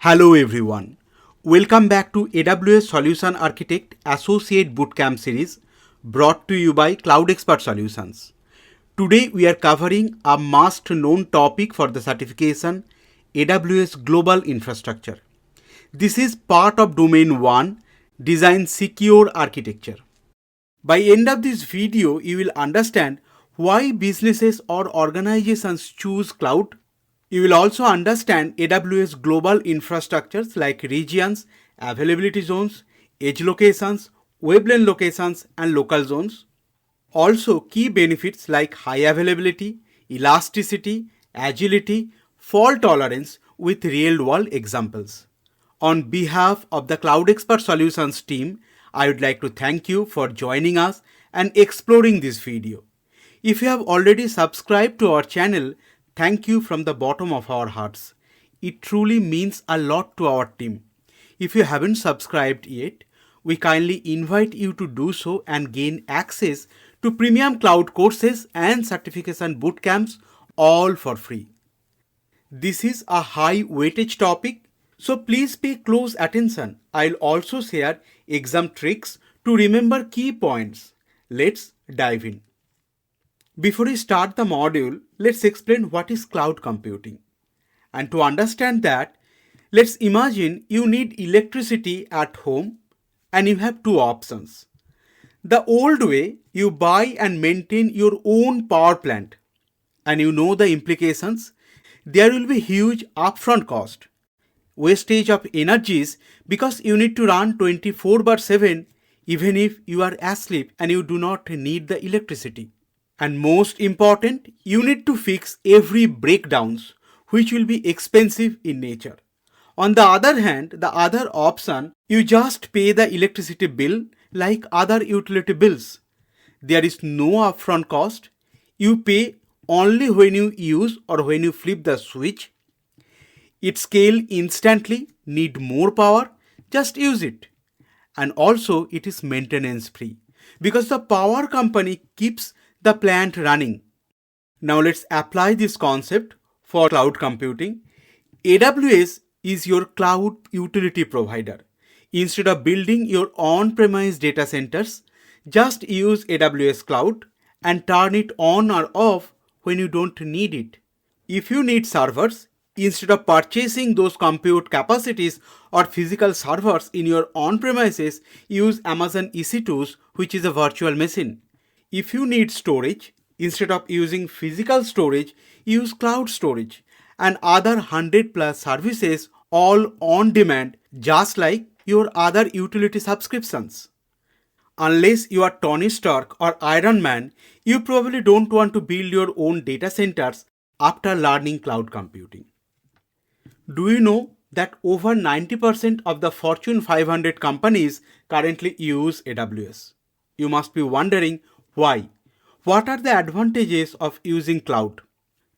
Hello everyone. Welcome back to AWS Solution Architect Associate Bootcamp series brought to you by Cloud Expert Solutions. Today we are covering a must known topic for the certification, AWS Global Infrastructure. This is part of Domain 1, Design Secure Architecture. By end of this video, you will understand why businesses or organizations choose cloud. You will also understand AWS global infrastructures like regions, availability zones, edge locations, wavelength locations, and local zones. Also, key benefits like high availability, elasticity, agility, fault tolerance with real-world examples. On behalf of the Cloud Expert Solutions team, I would like to thank you for joining us and exploring this video. If you have already subscribed to our channel, thank you from the bottom of our hearts. It truly means a lot to our team. If you haven't subscribed yet, we kindly invite you to do so and gain access to premium cloud courses and certification bootcamps, all for free. This is a high weightage topic, so please pay close attention. I'll also share exam tricks to remember key points. Let's dive in. Before we start the module, let's explain what is cloud computing. And to understand that, let's imagine you need electricity at home and you have two options. The old way, you buy and maintain your own power plant, and you know the implications. There will be huge upfront cost, wastage of energies because you need to run 24/7 even if you are asleep and you do not need the electricity. And most important, you need to fix every breakdowns, which will be expensive in nature. On the other hand, the other option, you just pay the electricity bill like other utility bills. There is no upfront cost. You pay only when you use or when you flip the switch. It scale instantly, need more power, just use it. And also it is maintenance free because the power company keeps the plant running. Now let's apply this concept for cloud computing. AWS is your cloud utility provider. Instead of building your on-premise data centers, just use AWS Cloud and turn it on or off when you don't need it. If you need servers, instead of purchasing those compute capacities or physical servers in your on-premises, use Amazon EC2s, which is a virtual machine. If you need storage, instead of using physical storage, use cloud storage and other 100 plus services all on demand, just like your other utility subscriptions. Unless you are Tony Stark or Iron Man, you probably don't want to build your own data centers after learning cloud computing. Do you know that over 90% of the Fortune 500 companies currently use AWS? You must be wondering why. What are the advantages of using cloud?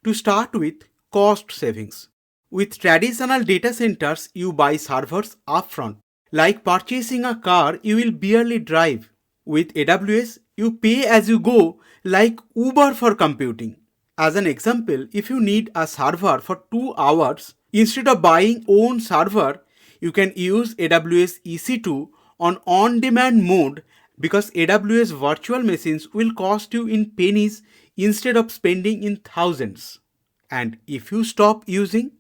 To start with, cost savings. With traditional data centers, you buy servers upfront. Like purchasing a car, you will barely drive. With AWS, you pay as you go, like Uber for computing. As an example, if you need a server for 2 hours, instead of buying own server, you can use AWS EC2 on-demand mode because AWS virtual machines will cost you in pennies instead of spending in thousands. And if you stop using,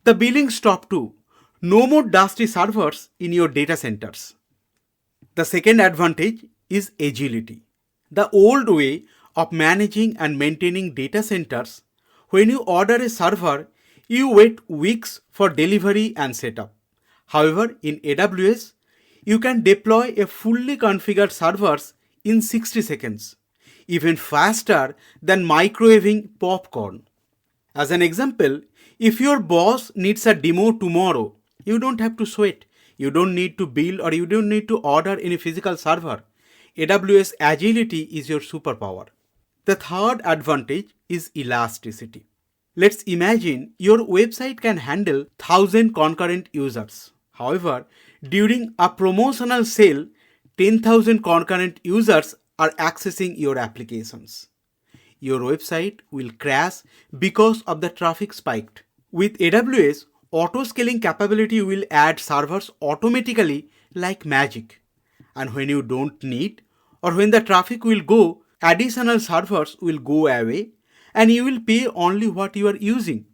the billing stop too. No more dusty servers in your data centers. The second advantage is agility. The old way of managing and maintaining data centers, when you order a server, you wait weeks for delivery and setup. However, in AWS, you can deploy a fully configured servers in 60 seconds, even faster than microwaving popcorn. As an example, if your boss needs a demo tomorrow, you don't have to sweat. You don't need to build or you don't need to order any physical server. AWS agility is your superpower. The third advantage is elasticity. Let's imagine your website can handle 1,000 concurrent users. However, during a promotional sale, 10,000 concurrent users are accessing your applications. Your website will crash because of the traffic spiked. With AWS, Auto-scaling capability will add servers automatically like magic. And when you don't need or when the traffic will go, additional servers will go away and you will pay only what you are using.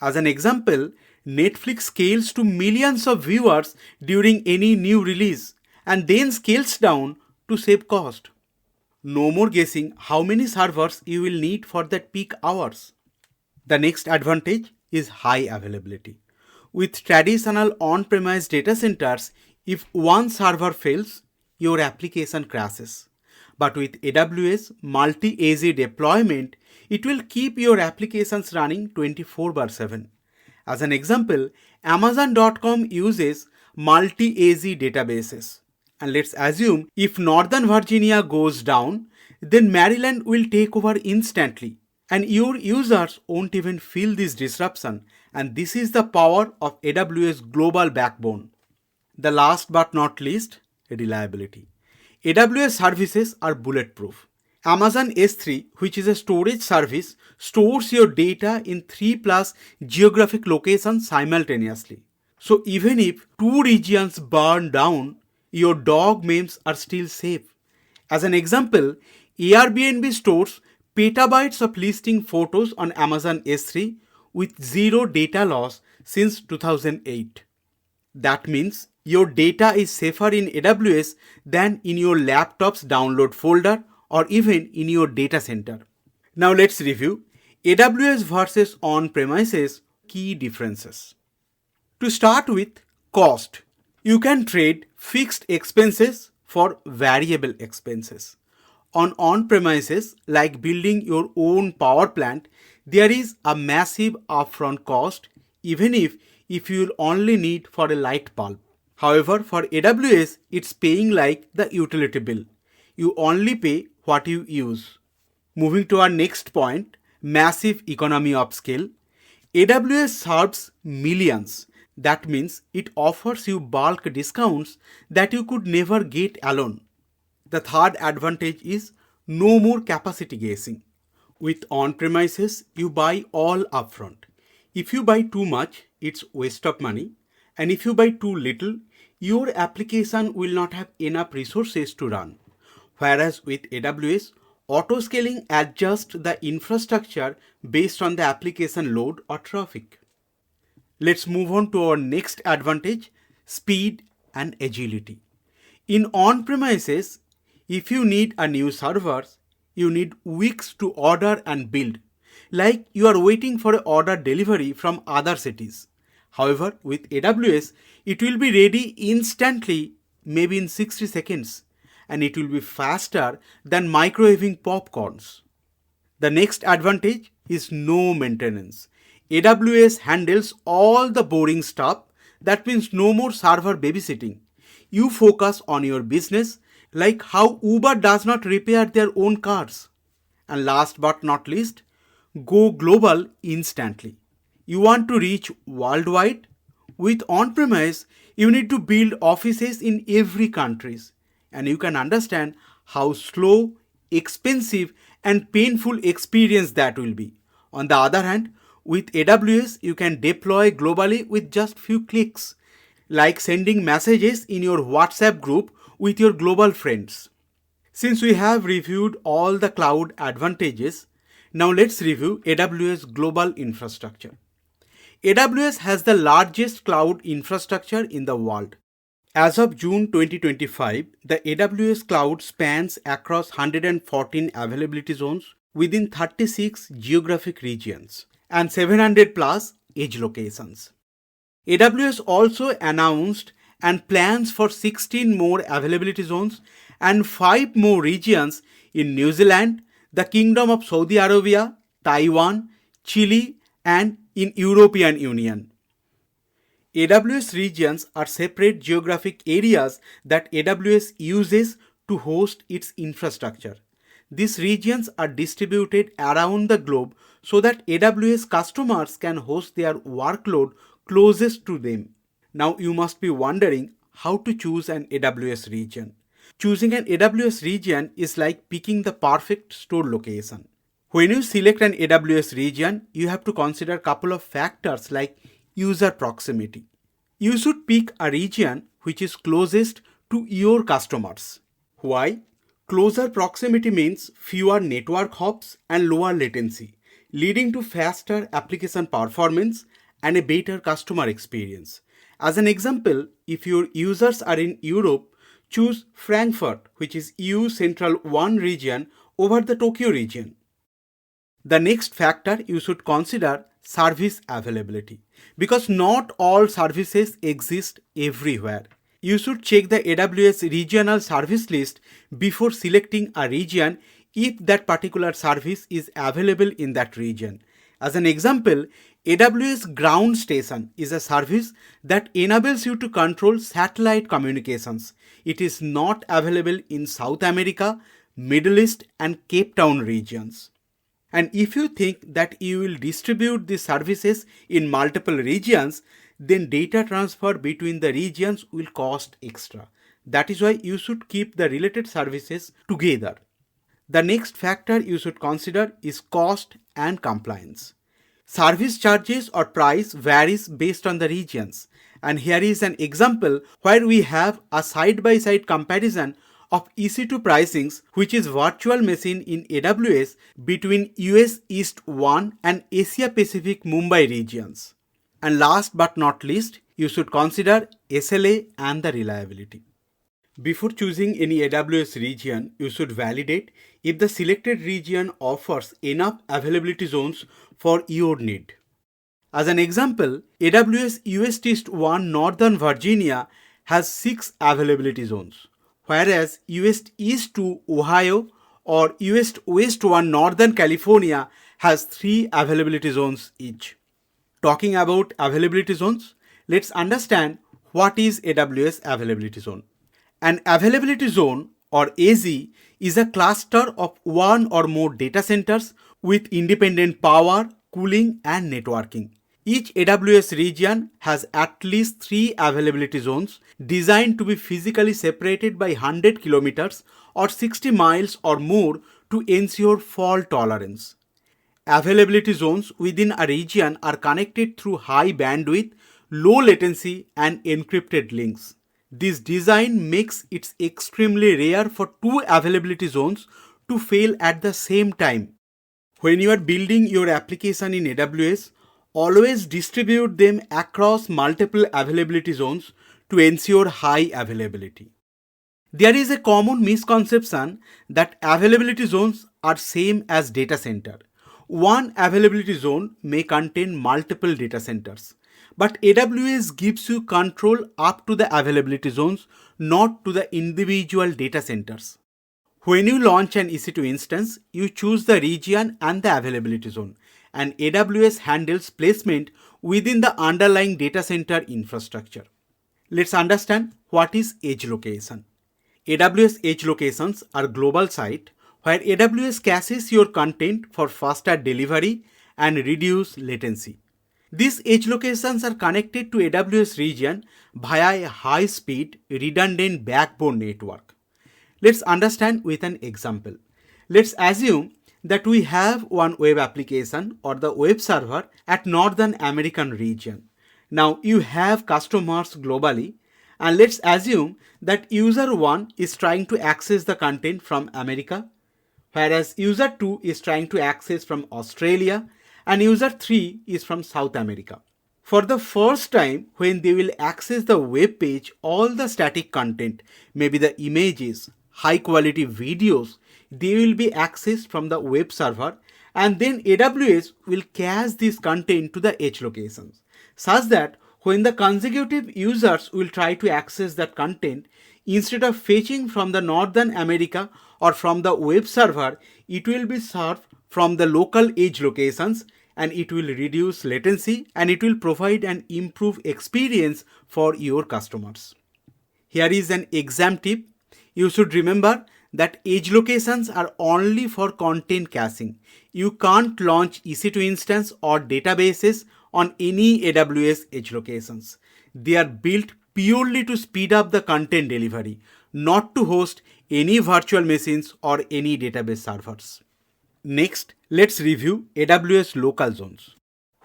As an example, Netflix scales to millions of viewers during any new release and then scales down to save cost. No more guessing how many servers you will need for that peak hours. The next advantage is high availability. With traditional on-premise data centers, if one server fails, your application crashes. But with AWS multi-AZ deployment, it will keep your applications running 24/7. As an example, Amazon.com uses multi-AZ databases. And let's assume if Northern Virginia goes down, then Maryland will take over instantly. And your users won't even feel this disruption. And this is the power of AWS Global Backbone. The last but not least, reliability. AWS services are bulletproof. Amazon S3, which is a storage service, stores your data in 3 plus geographic locations simultaneously. So even if 2 regions burn down, your dog names are still safe. As an example, Airbnb stores petabytes of listing photos on Amazon S3 with zero data loss since 2008. That means your data is safer in AWS than in your laptop's download folder or even in your data center. Now let's review AWS versus on-premises key differences. To start with, cost. You can trade fixed expenses for variable expenses. On-premises, like building your own power plant, there is a massive upfront cost even if you'll only need for a light bulb. However, for AWS, it's paying like the utility bill. You only pay what you use. Moving to our next point, massive economy of scale. AWS serves millions. That means it offers you bulk discounts that you could never get alone. The third advantage is no more capacity guessing. With on-premises, you buy all upfront. If you buy too much, it's waste of money. And if you buy too little, your application will not have enough resources to run. Whereas with AWS, auto-scaling adjusts the infrastructure based on the application load or traffic. Let's move on to our next advantage, speed and agility. In on-premises, if you need a new server, you need weeks to order and build, like you are waiting for an order delivery from other cities. However, with AWS, it will be ready instantly, maybe in 60 seconds, and it will be faster than microwaving popcorns. The next advantage is no maintenance. AWS handles all the boring stuff. That means no more server babysitting. You focus on your business, like how Uber does not repair their own cars. And last but not least, go global instantly. You want to reach worldwide? With on-premise, you need to build offices in every country. And you can understand how slow, expensive, and painful experience that will be. On the other hand, with AWS, you can deploy globally with just few clicks, like sending messages in your WhatsApp group with your global friends. Since we have reviewed all the cloud advantages, now let's review AWS global infrastructure. AWS has the largest cloud infrastructure in the world. As of June 2025, the AWS cloud spans across 114 availability zones within 36 geographic regions and 700 plus edge locations. AWS also announced and plans for 16 more availability zones and 5 more regions in New Zealand, the Kingdom of Saudi Arabia, Taiwan, Chile, and in European Union. AWS regions are separate geographic areas that AWS uses to host its infrastructure. These regions are distributed around the globe so that AWS customers can host their workload closest to them. Now you must be wondering how to choose an AWS region. Choosing an AWS region is like picking the perfect store location. When you select an AWS region, you have to consider a couple of factors like user proximity. You should pick a region which is closest to your customers. Why? Closer proximity means fewer network hops and lower latency, leading to faster application performance and a better customer experience. As an example, if your users are in Europe, choose Frankfurt, which is EU Central 1 region, over the Tokyo region. The next factor you should consider service availability, because not all services exist everywhere. You should check the AWS regional service list before selecting a region if that particular service is available in that region. As an example, AWS Ground Station is a service that enables you to control satellite communications. It is not available in South America, Middle East, and Cape Town regions. And if you think that you will distribute the services in multiple regions, then data transfer between the regions will cost extra. That is why you should keep the related services together. The next factor you should consider is cost and compliance. Service charges or price varies based on the regions. And here is an example where we have a side-by-side comparison of EC2 pricings, which is virtual machine in AWS between US East 1 and Asia Pacific Mumbai regions. And last but not least, you should consider SLA and the reliability. Before choosing any AWS region, you should validate if the selected region offers enough availability zones for your need. As an example, AWS US East 1 Northern Virginia has 6 availability zones, whereas US East 2 Ohio or US West 1 Northern California has 3 availability zones each. Talking about availability zones, let's understand what is AWS availability zone. An availability zone or AZ is a cluster of one or more data centers with independent power, cooling, and networking. Each AWS region has at least 3 availability zones designed to be physically separated by 100 kilometers or 60 miles or more to ensure fault tolerance. Availability zones within a region are connected through high bandwidth, low latency, and encrypted links. This design makes it extremely rare for 2 availability zones to fail at the same time. When you are building your application in AWS, always distribute them across multiple availability zones to ensure high availability. There is a common misconception that availability zones are same as data center. One availability zone may contain multiple data centers, but AWS gives you control up to the availability zones, not to the individual data centers. When you launch an EC2 instance, you choose the region and the availability zone, and AWS handles placement within the underlying data center infrastructure. Let's understand what is edge location. AWS edge locations are global site where AWS caches your content for faster delivery and reduce latency. These edge locations are connected to AWS region via a high-speed, redundant backbone network. Let's understand with an example. Let's assume that we have one web application or the web server at Northern American region. Now you have customers globally, and let's assume that user 1 is trying to access the content from America, whereas user 2 is trying to access from Australia and user 3 is from South America. For the first time, when they will access the web page, all the static content, maybe the images, high quality videos, they will be accessed from the web server, and then AWS will cache this content to the edge locations, such that when the consecutive users will try to access that content, instead of fetching from the Northern America or from the web server, it will be served from the local edge locations, and it will reduce latency and it will provide an improved experience for your customers. Here is an exam tip. You should remember that edge locations are only for content caching. You can't launch EC2 instance or databases on any AWS edge locations. They are built purely to speed up the content delivery, not to host any virtual machines or any database servers. Next, let's review AWS local zones.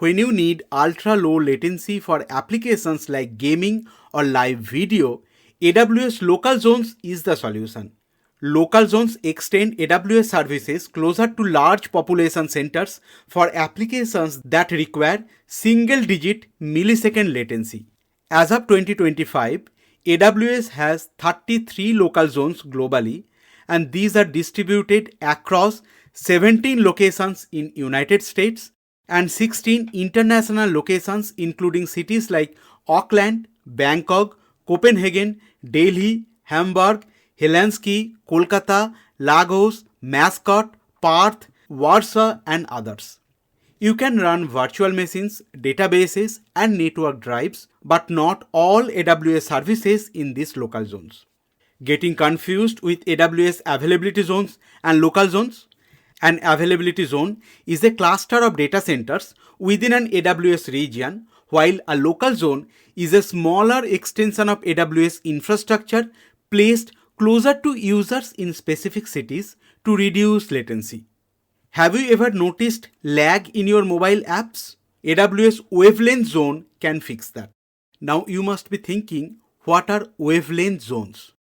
When you need ultra low latency for applications like gaming or live video, AWS Local Zones is the solution. Local zones extend AWS services closer to large population centers for applications that require single-digit millisecond latency. As of 2025, AWS has 33 local zones globally, and these are distributed across 17 locations in United States and 16 international locations including cities like Auckland, Bangkok, Copenhagen, Delhi, Hamburg, Helsinki, Kolkata, Lagos, Muscat, Perth, Warsaw and others. You can run virtual machines, databases and network drives, but not all AWS services in these local zones. Getting confused with AWS availability zones and local zones? An availability zone is a cluster of data centers within an AWS region, while a local zone is a smaller extension of AWS infrastructure placed closer to users in specific cities to reduce latency. Have you ever noticed lag in your mobile apps? AWS wavelength zone can fix that. Now you must be thinking, what are wavelength zones?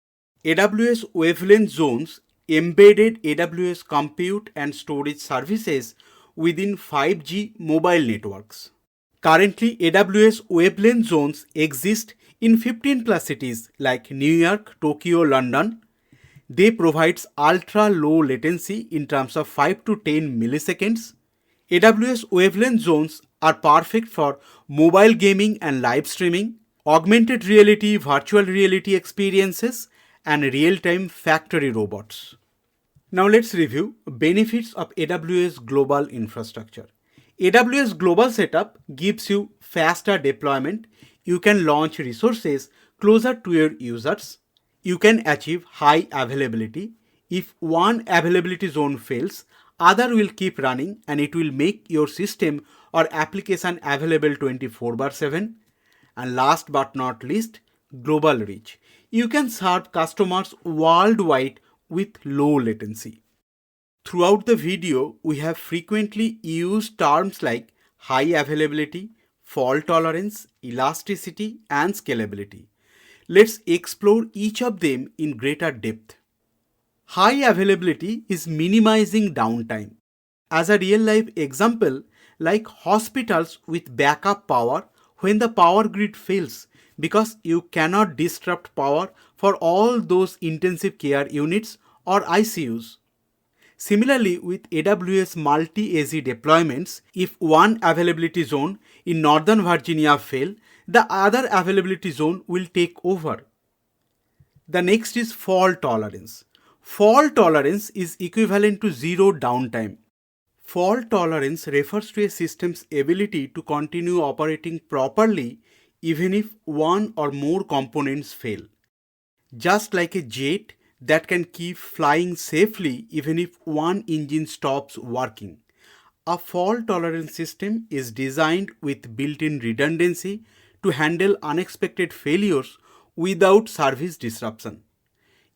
AWS wavelength zones embedded AWS compute and storage services within 5G mobile networks. Currently, AWS wavelength zones exist in 15 plus cities like New York, Tokyo, London. They provide ultra low latency in terms of 5 to 10 milliseconds. AWS wavelength zones are perfect for mobile gaming and live streaming, augmented reality, virtual reality experiences, and real-time factory robots. Now let's review benefits of AWS Global Infrastructure. AWS Global Setup gives you faster deployment. You can launch resources closer to your users. You can achieve high availability. If one availability zone fails, other will keep running and it will make your system or application available 24/7. And last but not least, global reach. You can serve customers worldwide with low latency. Throughout the video, we have frequently used terms like high availability, fault tolerance, elasticity, and scalability. Let's explore each of them in greater depth. High availability is minimizing downtime. As a real-life example, like hospitals with backup power when the power grid fails, because you cannot disrupt power for all those intensive care units or ICUs. Similarly, with AWS multi-AZ deployments, if one availability zone in Northern Virginia fails, the other availability zone will take over. The next is fault tolerance. Fault tolerance is equivalent to zero downtime. Fault tolerance refers to a system's ability to continue operating properly even if one or more components fail. Just like a jet that can keep flying safely even if one engine stops working. A fault-tolerant system is designed with built-in redundancy to handle unexpected failures without service disruption.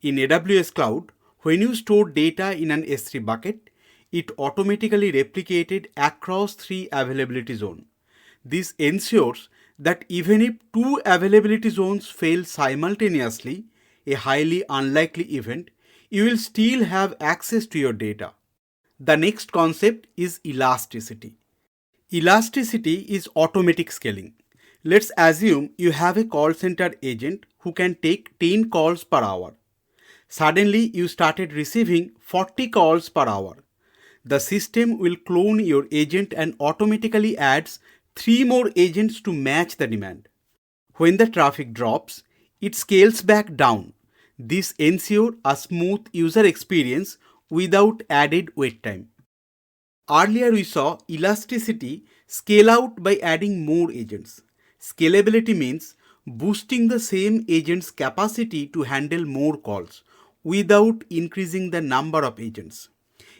In AWS Cloud, when you store data in an S3 bucket, it automatically replicated across 3 availability zones. This ensures that even if 2 availability zones fail simultaneously, a highly unlikely event, you will still have access to your data. The next concept is elasticity. Elasticity is automatic scaling. Let's assume you have a call center agent who can take 10 calls per hour. Suddenly, you started receiving 40 calls per hour. The system will clone your agent and automatically adds 3 more agents to match the demand. When the traffic drops, it scales back down. This ensures a smooth user experience without added wait time. Earlier we saw elasticity scale out by adding more agents. Scalability means boosting the same agent's capacity to handle more calls without increasing the number of agents.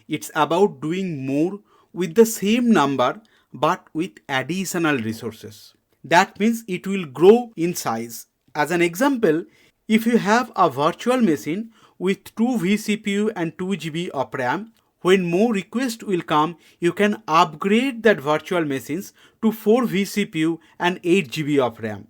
It's about doing more with the same number but with additional resources. That means it will grow in size. As an example, if you have a virtual machine with 2 vCPU and 2 GB of RAM, When more requests will come, you can upgrade that virtual machines to 4 vCPU and 8 GB of RAM.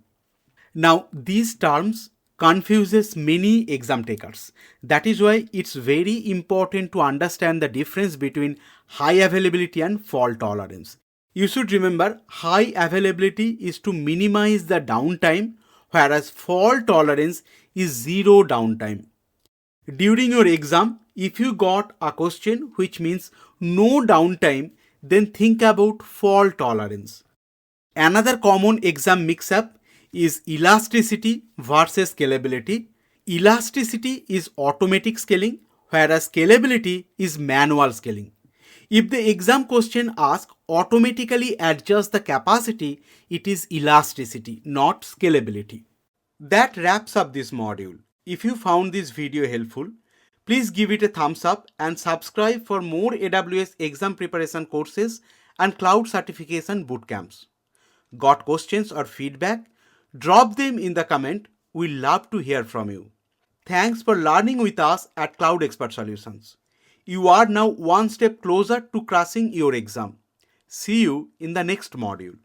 Now, these terms confuses many exam takers. That is why it's very important to understand the difference between high availability and fault tolerance. You should remember high availability is to minimize the downtime, whereas fault tolerance is zero downtime. During your exam, if you got a question which means no downtime, then think about fault tolerance. Another common exam mix-up is elasticity versus scalability. Elasticity is automatic scaling, whereas scalability is manual scaling. If the exam question asks automatically adjust the capacity, it is elasticity, not scalability. That wraps up this module. If you found this video helpful, please give it a thumbs up and subscribe for more AWS exam preparation courses and cloud certification bootcamps. Got questions or feedback? Drop them in the comment. We love to hear from you. Thanks for learning with us at Cloud Expert Solutions. You are now one step closer to crushing your exam. See you in the next module.